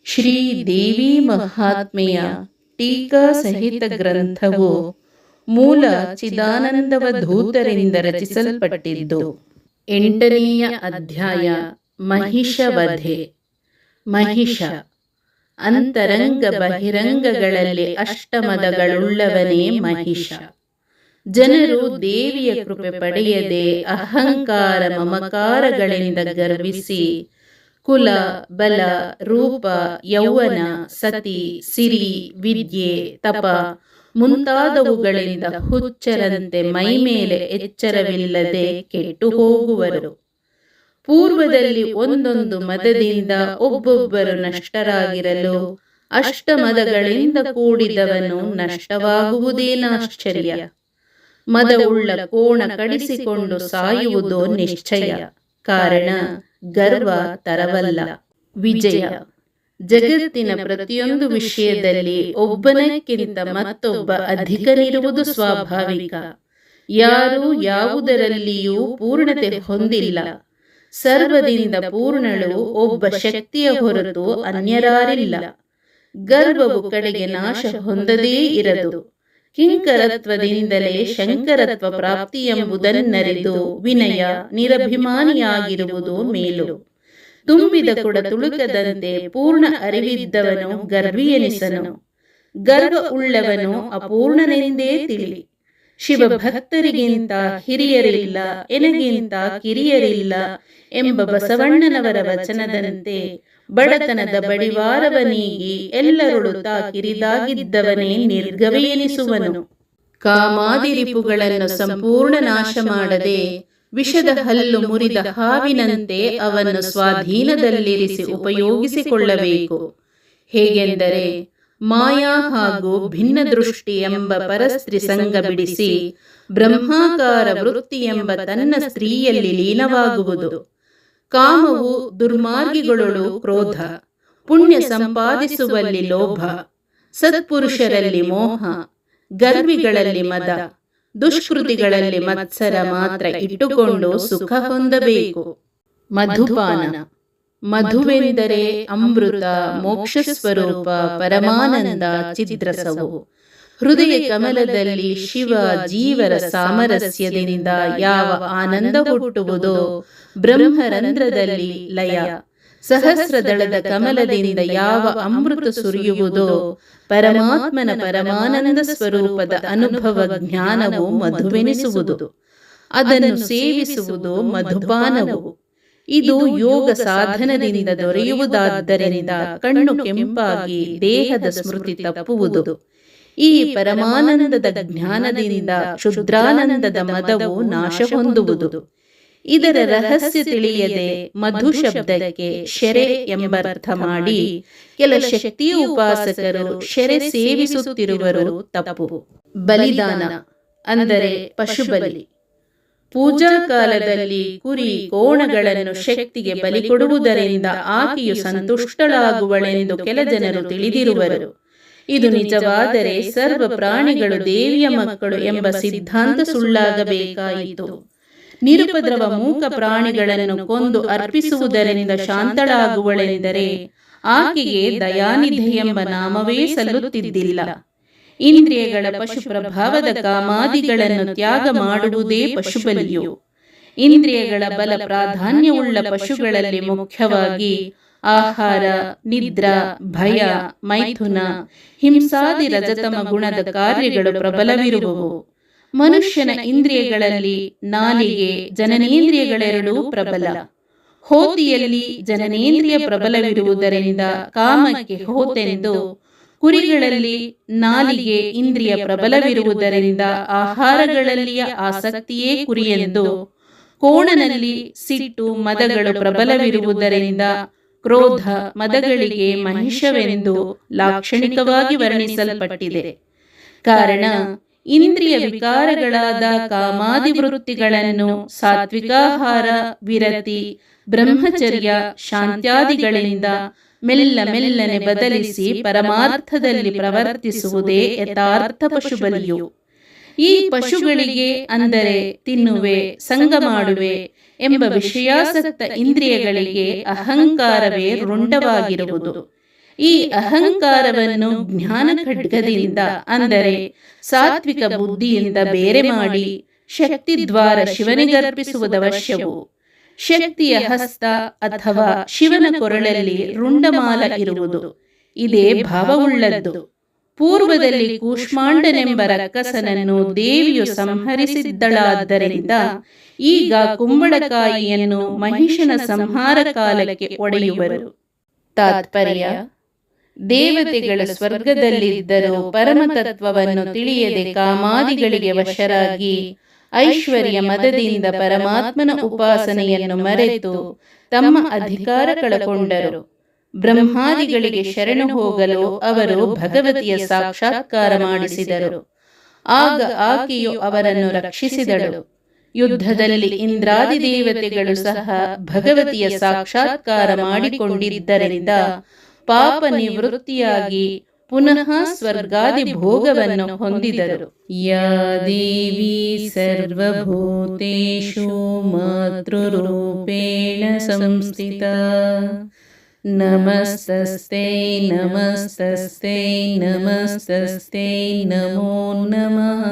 ಶ್ರೀ ದೇವಿ ಮಹಾತ್ಮೆಯ ಟೀಕಾ ಸಹಿತ ಗ್ರಂಥವು ಮೂಲ ಚಿದಾನಂದವಧೂತರಿಂದ ರಚಿಸಲ್ಪಟ್ಟಿದ್ದು. 8ನೆಯ ಅಧ್ಯಾಯ ಮಹಿಷವಧೆ. ಮಹಿಷ ಅಂತರಂಗ ಬಹಿರಂಗಗಳಲ್ಲಿ ಅಷ್ಟಮದಗಳುಳ್ಳವನೇ ಮಹಿಷ. ಜನರು ದೇವಿಯ ಕೃಪೆ ಪಡೆಯದೆ ಅಹಂಕಾರ ಮಮಕಾರಗಳಿಂದ ಗರ್ವಿಸಿ ಕುಲ, ಬಲ, ರೂಪ, ಯೌವನ, ಸತಿ, ಸಿರಿ, ವಿದ್ಯೆ, ತಪ ಮುಂತಾದವುಗಳಿಂದ ಹುಚ್ಚರಂತೆ ಮೈಮೇಲೆ ಎಚ್ಚರವಿಲ್ಲದೆ ಕೆಟ್ಟು ಹೋಗುವರು. ಪೂರ್ವದಲ್ಲಿ ಒಂದೊಂದು ಮದದಿಂದ ಒಬ್ಬೊಬ್ಬರು ನಷ್ಟರಾಗಿರಲು ಅಷ್ಟಮದಗಳಿಂದ ಕೂಡಿದವನು ನಷ್ಟವಾಗುವುದೇನಾಶ್ಚರ್ಯ. ಮದವುಳ್ಳ ಕೋಣ ಕಡಿಸಿಕೊಂಡು ಸಾಯುವುದೋ ನಿಶ್ಚಯ. ಕಾರಣ ಗರ್ವ ತರವಲ್ಲ, ವಿಜಯ. ಜಗತ್ತಿನ ಪ್ರತಿಯೊಂದು ವಿಷಯದಲ್ಲಿ ಒಬ್ಬನಕ್ಕಿಂತ ಮತ್ತೊಬ್ಬ ಅಧಿಕನಿರುವುದು ಸ್ವಾಭಾವಿಕ. ಯಾರೂ ಯಾವುದರಲ್ಲಿಯೂ ಪೂರ್ಣತೆ ಹೊಂದಿಲ್ಲ. ಸರ್ವದಿಂದ ಪೂರ್ಣಳು ಒಬ್ಬ ಶಕ್ತಿಯ ಹೊರತು ಅನ್ಯರಾರಿಲ್ಲ. ಗರ್ವವು ಕಡೆಗೆ ನಾಶ ಹೊಂದದೇ ಇರದು. ಕಿಂಕರತ್ವದಿಂದಲೇ ಶಂಕರತ್ವ ಪ್ರಾಪ್ತಿ ಎಂಬುದನ್ನರಿದು ವಿನಯ ನಿರಭಿಮಾನಿಯಾಗಿರುವುದು ಮೇಲು. ತುಂಬಿದ ಕೊಡ ತುಳುಕದಂತೆ ಪೂರ್ಣ ಅರಿವಿದ್ದವನು ಗರ್ವಿ ಎನಿಸನು. ಗರ್ವ ಉಳ್ಳವನು ಅಪೂರ್ಣನೆಂದೇ ತಿಳಿ. ಶಿವಭಕ್ತರಿಗಿಂತ ಹಿರಿಯರಿಲ್ಲ, ಎನಗಿಂತ ಕಿರಿಯರಿಲ್ಲ ಎಂಬ ಬಸವಣ್ಣನವರ ವಚನದಂತೆ ಬಡತನದ ಬಡಿವಾರವನೀಗಿ ಎಲ್ಲರೊಳು ತಾ ಕಿರಿದಾಗಿದ್ದವನೇ ನಿರ್ಗವಿ ಎನಿಸುವನು. ಕಾಮಾದಿರಿಪುಗಳನ್ನು ಸಂಪೂರ್ಣ ನಾಶ ಮಾಡದೆ ವಿಷದ ಹಲ್ಲು ಮುರಿದ ಹಾವಿನಂತೆ ಅವನ್ನು ಸ್ವಾಧೀನದಲ್ಲಿರಿಸಿ ಉಪಯೋಗಿಸಿಕೊಳ್ಳಬೇಕು. ಹೇಗೆಂದರೆ ಮಾಯಾ ಹಾಗೂ ಭಿನ್ನ ದೃಷ್ಟಿ ಎಂಬ ಪರಸ್ತ್ರೀ ಸಂಗ ಬಿಡಿಸಿ ಬ್ರಹ್ಮಾಕಾರ ವೃತ್ತಿ ಎಂಬ ತನ್ನ ಸ್ತ್ರೀಯಲ್ಲಿ ಲೀನವಾಗುವುದು. ಕಾಮವು ದುರ್ಮಾರ್ಗಿಗಳೊಳು ಕ್ರೋಧ, ಪುಣ್ಯ ಸಂಪಾದಿಸುವಲ್ಲಿ ಲೋಭ, ಸತ್ಪುರುಷರಲ್ಲಿ ಮೋಹ, ಗರ್ವಿಗಳಲ್ಲಿ ಮದ, ದುಷ್ಕೃತಿಗಳಲ್ಲಿ ಮತ್ಸರ ಮಾತ್ರ ಇಟ್ಟುಕೊಂಡು ಸುಖ ಹೊಂದಬೇಕು. ಮಧುಪಾನ. ಮಧುವೆಂದರೆ ಅಮೃತ, ಮೋಕ್ಷ ಸ್ವರೂಪ, ಪರಮಾನಂದ, ಚಿದ್ರಸವು. ಹೃದಯ ಕಮಲದಲ್ಲಿ ಶಿವ ಜೀವರ ಸಾಮರಸ್ಯದಿಂದ ಯಾವ ಆನಂದ ಹುಟ್ಟುವುದೋ ಬ್ರಹ್ಮರಂಧ್ರದಲ್ಲಿ ಲಯ. ಸಹಸ್ರದಳದ ಕಮಲದಿಂದ ಯಾವ ಅಮೃತ ಸುರಿಯುವುದೋ ಪರಮಾತ್ಮನ ಪರಮಾನಂದ ಸ್ವರೂಪದ ಅನುಭವ ಜ್ಞಾನವು ಮಧುವೆನಿಸುವುದು. ಅದನ್ನು ಸೇವಿಸುವುದು ಮಧುಪಾನವು. ಇದು ಯೋಗ ಸಾಧನದಿಂದ ದೊರೆಯುವುದಾದ್ದರಿಂದ ಕಣ್ಣು ಕೆಂಪಾಗಿ ದೇಹದ ಸ್ಮೃತಿ ತಪ್ಪುವುದು. ಈ ಪರಮಾನಂದದ ಜ್ಞಾನದಿಂದ ಕ್ಷುದ್ರಾನಂದದ ಮದವು ನಾಶ ಹೊಂದುವುದು. ಇದರ ರಹಸ್ಯ ತಿಳಿಯದೆ ಮಧು ಶಬ್ದಕ್ಕೆ ಶೆರೆ ಎಂಬರ್ಥ ಮಾಡಿ ಕೆಲ ಶಕ್ತಿಯ ಉಪಾಸಕರು ಶೆರೆ ಸೇವಿಸುತ್ತಿರುವರು ತಪ್ಪು. ಬಲಿದಾನ ಅಂದರೆ ಪಶುಬಲಿ. ಪೂಜಾ ಕಾಲದಲ್ಲಿ ಕುರಿ ಕೋಣಗಳನ್ನು ಶಕ್ತಿಗೆ ಬಲಿ ಕೊಡುವುದರಿಂದ ಆಕೆಯು ಸಂತುಷ್ಟಳಾಗುವಳೆಂದು ಕೆಲ ಜನರು ತಿಳಿದಿರುವರು. ಇದು ನಿಜವಾದರೆ ಸರ್ವ ಪ್ರಾಣಿಗಳು ದೇವಿಯ ಮಕ್ಕಳು ಎಂಬ ಸಿದ್ಧಾಂತ ಸುಳ್ಳಾಗಬೇಕಾಯಿತು. ನಿರುಪದ್ರವ ಮೂಕ ಪ್ರಾಣಿಗಳನ್ನು ಕೊಂದು ಅರ್ಪಿಸುವುದರಿಂದ ಶಾಂತಳಾಗುವಳೆಂದರೆ ಆಕೆಗೆ ದಯಾನಿಧಿ ಎಂಬ ನಾಮವೇ ಸಲ್ಲುತ್ತಿದ್ದಿಲ್ಲ. ಇಂದ್ರಿಯಗಳ ಪಶು ಪ್ರಭಾವದ ಕಾಮಾದಿಗಳನ್ನು ತ್ಯಾಗ ಮಾಡುವುದೇ ಪಶುಬಲಿಯು. ಇಂದ್ರಿಯಗಳ ಬಲ ಪ್ರಾಧಾನ್ಯವುಳ್ಳ ಪಶುಗಳಲ್ಲಿ ಮುಖ್ಯವಾಗಿ ಆಹಾರ, ನಿದ್ರಾ, ಭಯ, ಮೈಥುನ, ಹಿಂಸಾದಿ ರಜತಮ ಗುಣದ ಕಾರ್ಯಗಳು ಪ್ರಬಲವಿರುವವು. ಮನುಷ್ಯನ ಇಂದ್ರಿಯಗಳಲ್ಲಿ ನಾಲಿಗೆ, ಜನನೇಂದ್ರಿಯಗಳೆರಡೂ ಪ್ರಬಲ. ಹೋತಿಯಲ್ಲಿ ಜನನೇಂದ್ರಿಯ ಪ್ರಬಲವಿರುವುದರಿಂದ ಕಾಮಕ್ಕೆ ಹೋತೆಂದು, ಕುರಿಗಳಲ್ಲಿ ನಾಲಿಗೆ ಇಂದ್ರಿಯ ಪ್ರಬಲವಿರುವುದರಿಂದ ಆಹಾರಗಳಲ್ಲಿಯ ಆಸಕ್ತಿಯೇ ಕುರಿಯೆಂದು, ಕೋಣನಲ್ಲಿ ಸಿಟ್ಟು ಮದಗಳು ಪ್ರಬಲವಿರುವುದರಿಂದ ಕ್ರೋಧ ಮದಗಳಿಗೆ ಮಹಿಷವೆಂದು ಲಾಕ್ಷಣಿಕವಾಗಿ ವರ್ಣಿಸಲ್ಪಟ್ಟಿದೆ. ಕಾರಣ ಇಂದ್ರಿಯ ವಿಕಾರಗಳಾದ ಕಾಮಾದಿವೃತ್ತಿಗಳನ್ನು ಸಾತ್ವಿಕಾಹಾರ, ವಿರತಿ, ಬ್ರಹ್ಮಚರ್ಯ, ಶಾಂತ್ಯಾದಿಗಳಿಂದ ಮೆಲ್ಲ ಮೆಲ್ಲನೆ ಬದಲಿಸಿ ಪರಮಾರ್ಥದಲ್ಲಿ ಪ್ರವರ್ತಿಸುವುದೇ ಯಥಾರ್ಥ ಪಶುಬಲಿಯು. ಈ ಪಶುಗಳಿಗೆ ಅಂದರೆ ತಿನ್ನುವೆ, ಸಂಗ ಮಾಡುವೆ ಎಂಬ ವಿಷಯಾಸಕ್ತ ಇಂದ್ರಿಯಗಳಿಗೆ ಅಹಂಕಾರವೇ ರುಂಡವಾಗಿರುವುದು. ಈ ಅಹಂಕಾರವನ್ನು ಜ್ಞಾನ ಖಡ್ಗದಿಂದ ಅಂದರೆ ಸಾತ್ವಿಕ ಬುದ್ಧಿಯಿಂದ ಬೇರೆ ಮಾಡಿ ಶಕ್ತಿ ದ್ವಾರ ಶಿವನಿಗರ್ಪಿಸುವುದವಶ್ಯವು. ಶಕ್ತಿಯ ಹಸ್ತ ಅಥವಾ ಶಿವನ ಕೊರಳಲ್ಲಿ ರುಂಡಮಾಲ ಇರುವುದು. ಇದೇ ಭಾವವುಳ್ಳದ್ದು. ಪೂರ್ವದಲ್ಲಿ ಕೂಷ್ಮಾಂಡನೆಂಬ ರಕ್ಕಸನನ್ನು ದೇವಿಯು ಸಂಹರಿಸಿದ್ದಳಾದ್ದರಿಂದ ಈಗ ಕುಂಬಳಕಾಯಿಯನ್ನು ಮಹಿಷನ ಸಂಹಾರ ಕಾಲಕ್ಕೆ ಒಡೆಯುವರು. ತಾತ್ಪರ್ಯ: ದೇವತೆಗಳು ಸ್ವರ್ಗದಲ್ಲಿದ್ದರೂ ಪರಮತತ್ವವನ್ನು ತಿಳಿಯದೆ ಕಾಮಾದಿಗಳಿಗೆ ವಶರಾಗಿ ಐಶ್ವರ್ಯ ಮದದಿಂದ ಪರಮಾತ್ಮನ ಉಪಾಸನೆಯನ್ನು ಮರೆತು ತಮ್ಮ ಅಧಿಕಾರ ಕಳಕೊಂಡರು. ಬ್ರಹ್ಮಾದಿಗಳಿಗೆ ಶರಣು ಹೋಗಲು ಅವರು ಭಗವತಿಯ ಸಾಕ್ಷಾತ್ಕಾರ ಮಾಡಿಸಿದರು. ಆಗ ಆಕೆಯು ಅವರನ್ನು ರಕ್ಷಿಸಿದಳು. ಯುದ್ಧದಲ್ಲಿ ಇಂದ್ರಾದಿ ದೇವತೆಗಳು ಸಹ ಭಗವತಿಯ ಸಾಕ್ಷಾತ್ಕಾರ ಮಾಡಿಕೊಂಡಿದ್ದರಿಂದ ಪಾಪ ನಿವೃತ್ತಿಯಾಗಿ ಪುನಃ ಸ್ವರ್ಗಾದಿ ಭೋಗವನ್ನು ಹೊಂದಿದರು. ಯಾ ದೇವಿ ಸರ್ವಭೂತೇಷು ಮಾತೃರೂಪೇಣ ಸಂಸ್ಥಿತಾ ನಮಸ್ತಸ್ತೈ ನಮಸ್ತಸ್ತೈ ನಮಸ್ತಸ್ತೈ ನಮೋ ನಮಃ.